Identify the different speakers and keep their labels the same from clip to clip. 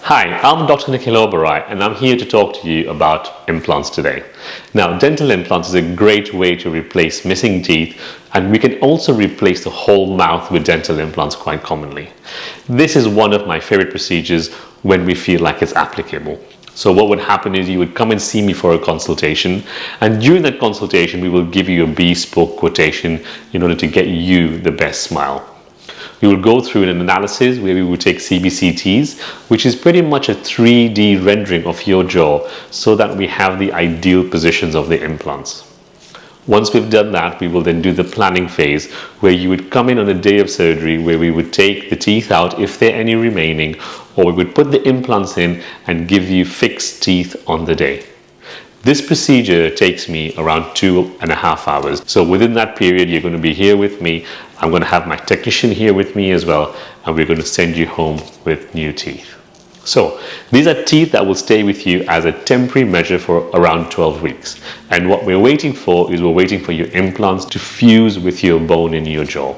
Speaker 1: Hi, I'm Dr. Nikhil Oberai and I'm here to talk to you about implants today. Now, dental implants is a great way to replace missing teeth, and we can also replace the whole mouth with dental implants quite commonly. This is one of my favorite procedures when we feel like it's applicable. So what would happen is you would come and see me for a consultation, and during that consultation we will give you a bespoke quotation in order to get you the best smile. We will go through an analysis where we will take CBCTs, which is pretty much a 3D rendering of your jaw so that we have the ideal positions of the implants. Once we've done that, we will then do the planning phase where you would come in on a day of surgery where we would take the teeth out if there are any remaining, or we would put the implants in and give you fixed teeth on the day. This procedure takes me around 2.5 hours. So within that period, you're going to be here with me. I'm going to have my technician here with me as well, and we're going to send you home with new teeth. So these are teeth that will stay with you as a temporary measure for around 12 weeks. And what we're waiting for is we're waiting for your implants to fuse with your bone in your jaw.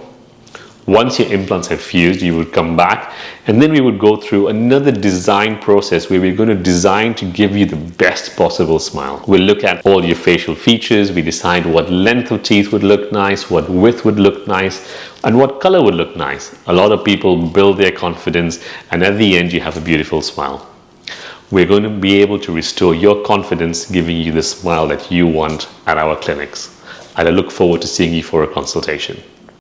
Speaker 1: Once your implants have fused, you would come back, and then we would go through another design process where we're going to design to give you the best possible smile. We'll look at all your facial features, we decide what length of teeth would look nice, what width would look nice, and what color would look nice. A lot of people build their confidence, and at the end you have a beautiful smile. We're going to be able to restore your confidence, giving you the smile that you want at our clinics. And I look forward to seeing you for a consultation.